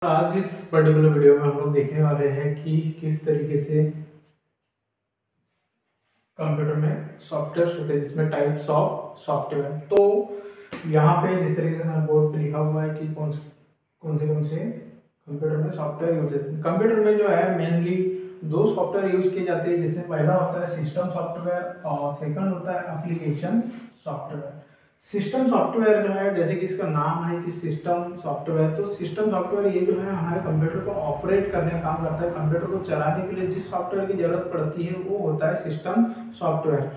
आज इस particular video में हम लोग देखने वाले हैं कि किस तरीके से कंप्यूटर में सॉफ्टवेयर होते हैं जिसमें टाइप्स ऑफ सॉफ्टवेयर। तो यहाँ पे जिस तरीके से हमारे बोर्ड पे लिखा हुआ है कि कौन से कंप्यूटर में सॉफ्टवेयर यूज होते हैं। कंप्यूटर में जो है मेनली दो सॉफ्टवेयर यूज किए जाते हैं, जिसमें पहला होता है सिस्टम सॉफ्टवेयर और सेकंड होता है एप्लीकेशन सॉफ्टवेयर। सिस्टम सॉफ्टवेयर जो है, जैसे कि इसका नाम है कि सिस्टम सॉफ्टवेयर, तो सिस्टम सॉफ्टवेयर ये जो है हमारे कंप्यूटर को ऑपरेट करने का काम करता है। कंप्यूटर को चलाने के लिए जिस सॉफ्टवेयर की जरूरत पड़ती है वो होता है सिस्टम सॉफ्टवेयर।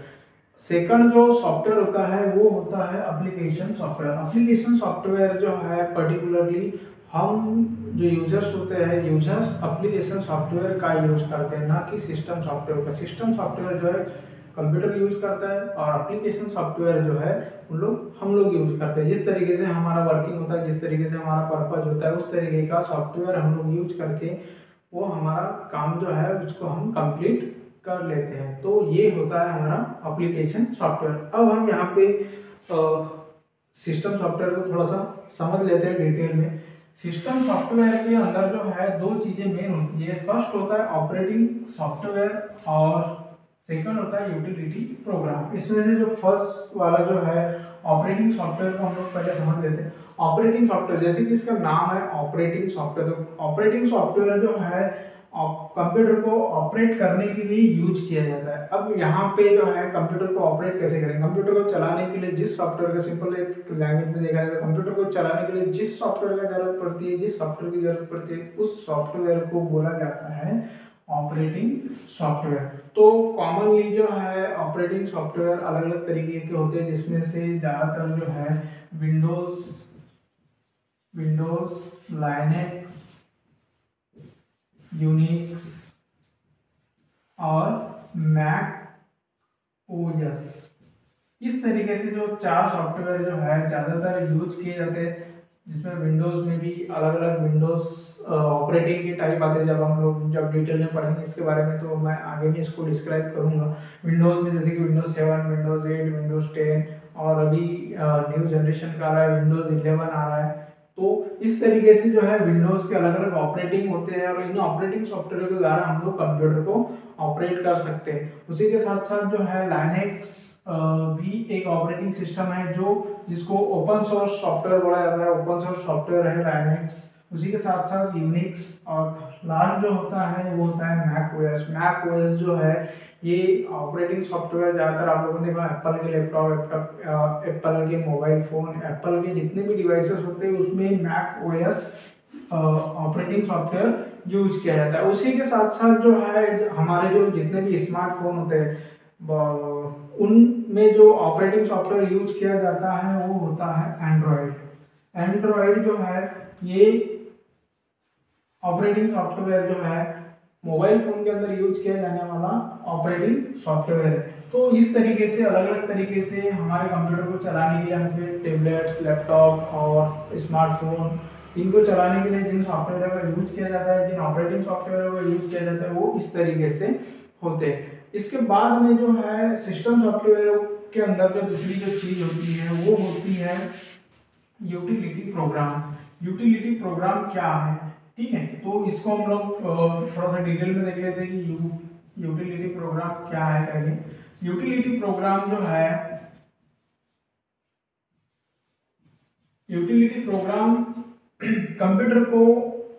सेकंड जो सॉफ्टवेयर होता है वो होता है एप्लीकेशन सॉफ्टवेयर। एप्लीकेशन सॉफ्टवेयर जो है पर्टिकुलरली हम जो यूजर्स होते हैं, यूजर्स एप्लीकेशन सॉफ्टवेयर का यूज करते हैं, ना कि सिस्टम सॉफ्टवेयर का। सिस्टम सॉफ्टवेयर जो है कंप्यूटर यूज करता है और एप्लीकेशन सॉफ्टवेयर जो है हम लोग यूज करते हैं। जिस तरीके से हमारा वर्किंग होता है, जिस तरीके से हमारा पर्पज होता है, उस तरीके का सॉफ्टवेयर हम लोग यूज करके वो हमारा काम जो है उसको हम कंप्लीट कर लेते हैं। तो ये होता है हमारा एप्लीकेशन सॉफ्टवेयर। अब हम यहाँ पे सिस्टम सॉफ्टवेयर को थोड़ा सा समझ लेते हैं डिटेल में। सिस्टम सॉफ्टवेयर के अंदर जो है दो चीजें मेन होती है। फर्स्ट होता है ऑपरेटिंग सॉफ्टवेयर और सेकंड होता है यूटिलिटी प्रोग्राम। इसमें से जो फर्स्ट वाला जो है ऑपरेटिंग सॉफ्टवेयर को हम लोग पहले समझ लेते हैं। ऑपरेटिंग सॉफ्टवेयर, जैसे कि इसका नाम है ऑपरेटिंग सॉफ्टवेयर, तो ऑपरेटिंग सॉफ्टवेयर जो है कंप्यूटर को ऑपरेट करने के लिए यूज किया जाता है। अब यहाँ पे जो है कंप्यूटर को ऑपरेट कैसे करें, कंप्यूटर को चलाने के लिए जिस सॉफ्टवेयर का, सिंपल एक लैंग्वेज में देखा जाए, कंप्यूटर को चलाने के लिए जिस सॉफ्टवेयर का जरूरत पड़ती है, जिस सॉफ्टवेयर की जरूरत पड़ती है, उस सॉफ्टवेयर को बोला जाता है ऑपरेटिंग सॉफ्टवेयर। तो कॉमनली जो है ऑपरेटिंग सॉफ्टवेयर अलग अलग तरीके के होते हैं, जिसमें से ज्यादातर जो है विंडोज, लाइनेक्स, यूनिक्स और मैक ओएस, इस तरीके से जो चार सॉफ्टवेयर जो है ज्यादातर यूज किए जाते हैं। जिसमें विंडोज में भी अलग अलग विंडोज ऑपरेटिंग के टाइप आते हैं। जब डिटेल में पढ़ेंगे इसके बारे में तो मैं आगे में इसको डिस्क्राइब करूंगा। विंडोज में जैसे कि विंडोज 7, विंडोज 8, विंडोज 10 और अभी न्यू जनरेशन का आ रहा है विंडोज 11 आ रहा है। तो इस तरीके से जो है विंडोज के अलग अलग ऑपरेटिंग होते हैं और इन ऑपरेटिंग सॉफ्टवेयर के द्वारा हम लोग कंप्यूटर को ऑपरेट कर सकते हैं। उसी के साथ साथ जो है लाइनेक्स भी एक ऑपरेटिंग सिस्टम है जिसको ओपन सोर्स सॉफ्टवेयर बोला जाता है। ओपन सोर्स सॉफ्टवेयर है लाइनेक्स। उसी के साथ साथ यूनिक्स और लास्ट जो होता है वो होता है मैक ओएस। मैक ओएस जो है ये ऑपरेटिंग सॉफ्टवेयर ज्यादातर आप लोगों ने देखा एप्पल के लैपटॉप, एप्पल के मोबाइल फोन, एप्पल के जितने भी डिवाइसेस होते हैं उसमें Mac OS operating software use किया जाता है। उसी के साथ साथ जो है हमारे जो जितने भी स्मार्टफोन होते हैं उनमें जो ऑपरेटिंग सॉफ्टवेयर यूज किया जाता है वो होता है एंड्रॉयड। एंड्रॉयड जो है ये ऑपरेटिंग सॉफ्टवेयर जो है मोबाइल फोन के अंदर यूज किया जाने वाला ऑपरेटिंग सॉफ्टवेयर है। तो इस तरीके से अलग अलग तरीके से हमारे कंप्यूटर को चलाने के लिए हमें टेबलेट्स, लैपटॉप और स्मार्टफोन, इनको चलाने के लिए जिन सॉफ्टवेयर का यूज किया जाता है, जिन ऑपरेटिंग सॉफ्टवेयर का यूज किया जाता है वो इस तरीके से होते हैं। इसके बाद में जो है सिस्टम सॉफ्टवेयर के अंदर जो दूसरी जो चीज होती है वो होती है यूटिलिटी प्रोग्राम। यूटिलिटी प्रोग्राम क्या है, ठीक है, तो इसको हम लोग थोड़ा सा डिटेल में देख लेते हैं कि यूटिलिटी प्रोग्राम क्या है करके। यूटिलिटी प्रोग्राम जो है, यूटिलिटी प्रोग्राम कंप्यूटर को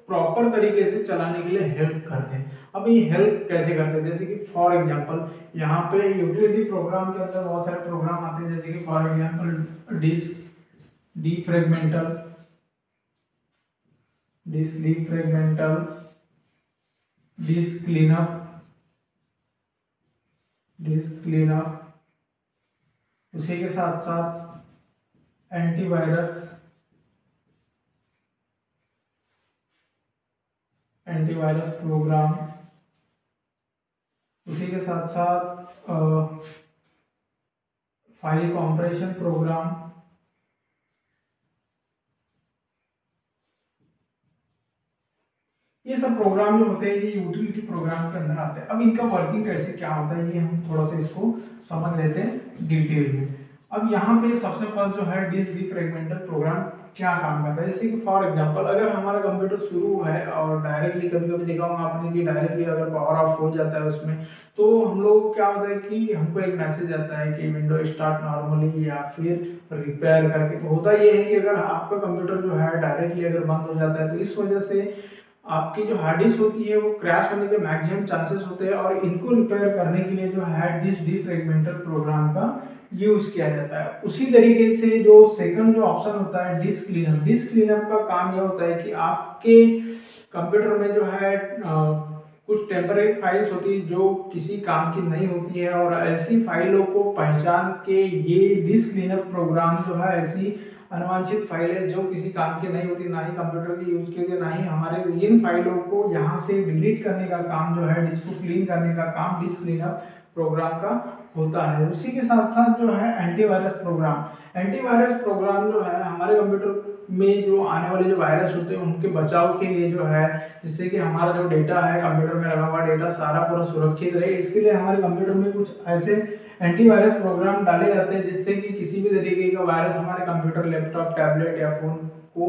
प्रॉपर तरीके से चलाने के लिए हेल्प करते हैं। अब ये हेल्प कैसे करते हैं, जैसे कि फॉर एग्जांपल यहाँ पे यूटिलिटी प्रोग्राम के अंदर बहुत सारे प्रोग्राम आते हैं, जैसे कि for example disk defragmental, disk cleanup, उसी के साथ साथ एंटीवायरस प्रोग्राम, उसी के साथ साथ फाइल कंप्रेशन प्रोग्राम, ये सब प्रोग्राम जो होते हैं ये यूटिलिटी प्रोग्राम के अंदर आते हैं। अब इनका वर्किंग कैसे क्या होता है ये हम थोड़ा सा इसको समझ लेते हैं डिटेल में। अब यहाँ पे सबसे फर्स्ट जो है डिस्क डिफ्रेगमेंटर प्रोग्राम क्या काम करता है, जैसे कि फॉर एग्जांपल अगर हमारा कंप्यूटर शुरू है और डायरेक्टली कभी कभी देखा होगा आपने कि डायरेक्टली अगर पावर ऑफ हो जाता है उसमें, तो हम लोग क्या होता है कि हमको एक मैसेज आता है कि विंडो स्टार्ट नॉर्मली या फिर रिपेयर करके। तो होता ये है कि अगर आपका कंप्यूटर जो है डायरेक्टली अगर बंद हो जाता है तो इस वजह से आपकी जो हार्ड डिस्क होती है वो क्रैश होने के मैक्सिमम चांसेस होते हैं, और इनको रिपेयर करने के लिए जो है डिस्क डिफ्रेगमेंटर प्रोग्राम का यूज किया जाता है। उसी तरीके से जो सेकंड जो ऑप्शन होता है डिस्क क्लीनअप, डिस्क क्लीनअप का काम यह होता है कि आपके कंप्यूटर में जो है कुछ टेम्परेरी फाइल्स होती है जो किसी काम की नहीं होती है, और ऐसी फाइलों को पहचान के ये डिस्क क्लीनअप प्रोग्राम जो है ऐसी अनवांछित फाइलें जो किसी काम की नहीं होती, ना ही कंप्यूटर के यूज के लिए, ना ही हमारे, इन फाइलों को यहाँ से डिलीट करने का काम जो है, डिस्क को क्लीन करने का काम डिस्क क्लीनअप प्रोग्राम का होता है। उसी के साथ साथ जो है एंटीवायरस प्रोग्राम, एंटीवायरस प्रोग्राम जो है हमारे कंप्यूटर में जो आने वाले जो वायरस होते हैं उनके बचाव के लिए जो है, जिससे कि हमारा जो डेटा है कंप्यूटर में लगा हुआ डेटा सारा पूरा सुरक्षित रहे, इसके लिए हमारे कंप्यूटर में कुछ ऐसे एंटीवायरस प्रोग्राम डाले जाते हैं जिससे कि किसी भी तरीके का वायरस हमारे कंप्यूटर, लैपटॉप, टैबलेट या फोन को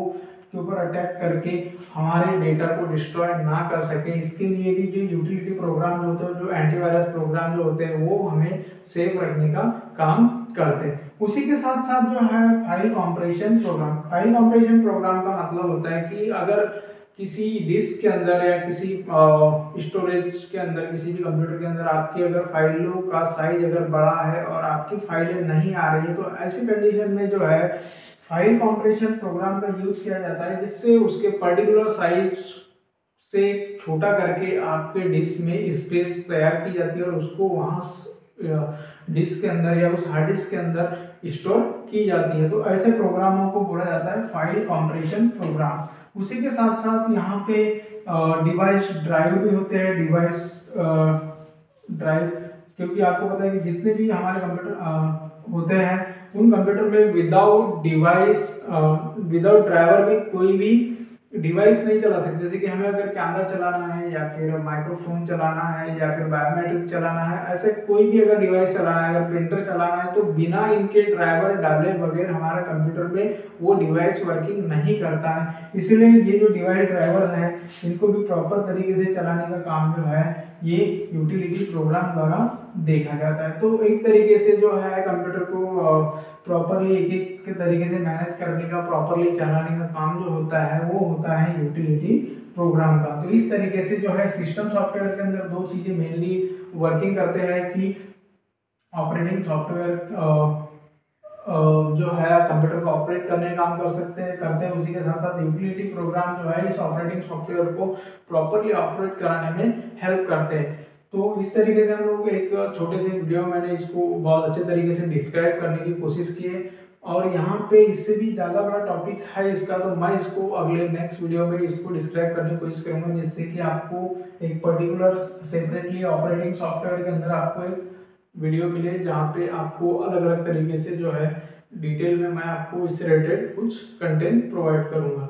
के ऊपर अटैक करके हमारे डेटा को डिस्ट्रॉय ना कर सके। इसके लिए भी जो यूटिलिटी प्रोग्राम होते हैं, जो एंटीवायरस प्रोग्राम जो होते हैं वो हमें सेफ रखने का काम करते हैं। उसी के साथ साथ जो है file compression program, file compression program का मतलब होता है कि अगर किसी डिस्क के अंदर या किसी स्टोरेज के अंदर, किसी भी कंप्यूटर के अंदर आपकी अगर फाइलों का साइज अगर बड़ा है और आपकी फाइलें नहीं आ रही है, तो ऐसी कंडीशन में जो है फाइल कॉम्प्रेशन प्रोग्राम का यूज किया जाता है, जिससे उसके पर्टिकुलर साइज से छोटा करके आपके डिस्क में स्पेस तैयार की जाती है और उसको वहाँ डिस्क के अंदर या उस हार्ड डिस्क के अंदर स्टोर की जाती है। तो ऐसे प्रोग्रामों को बोला जाता है फाइल कॉम्प्रेशन प्रोग्राम। उसी के साथ साथ यहाँ पे डिवाइस ड्राइव भी होते हैं, डिवाइस ड्राइव, क्योंकि आपको पता है कि जितने भी हमारे कंप्यूटर होते हैं उन कंप्यूटर में विदाउट डिवाइस, विदाउट ड्राइवर में कोई भी डिवाइस नहीं चला सकते। जैसे कि हमें अगर कैमरा चलाना है या फिर माइक्रोफोन चलाना है या फिर बायोमेट्रिक चलाना है, ऐसे कोई भी अगर डिवाइस चलाना है, अगर प्रिंटर चलाना है, तो बिना इनके ड्राइवर डाले बगैर हमारा कंप्यूटर में वो डिवाइस वर्किंग नहीं करता है। इसलिए ये जो डिवाइस ड्राइवर है इनको भी प्रॉपर तरीके से चलाने का काम जो है ये यूटिलिटी प्रोग्राम द्वारा देखा जाता है। तो एक तरीके से जो है कंप्यूटर को प्रॉपरली एक एक के तरीके से मैनेज करने का, प्रॉपरली चलाने का काम जो होता है वो होता है यूटिलिटी प्रोग्राम का। तो इस तरीके से जो है सिस्टम सॉफ्टवेयर के अंदर दो चीजें मेनली वर्किंग करते हैं कि ऑपरेटिंग सॉफ्टवेयर जो है कंप्यूटर को ऑपरेट करने का काम करते हैं, उसी के साथ साथ यूटिलिटी प्रोग्राम जो है इस ऑपरेटिंग सॉफ्टवेयर को प्रॉपरली ऑपरेट कराने में हेल्प करते हैं। तो इस तरीके से हम लोग एक छोटे से वीडियो मैंने इसको बहुत अच्छे तरीके से डिस्क्राइब करने की कोशिश की है, और यहाँ पे इससे भी ज़्यादा बड़ा टॉपिक है इसका, तो मैं इसको अगले नेक्स्ट वीडियो में इसको डिस्क्राइब करने की कोशिश करूँगा, जिससे कि आपको एक पर्टिकुलर सेपरेटली ऑपरेटिंग सॉफ्टवेयर के अंदर आपको एक वीडियो मिले जहाँ पे आपको अलग अलग तरीके से जो है डिटेल में मैं आपको इससे रिलेटेड कुछ कंटेंट प्रोवाइड करूँगा।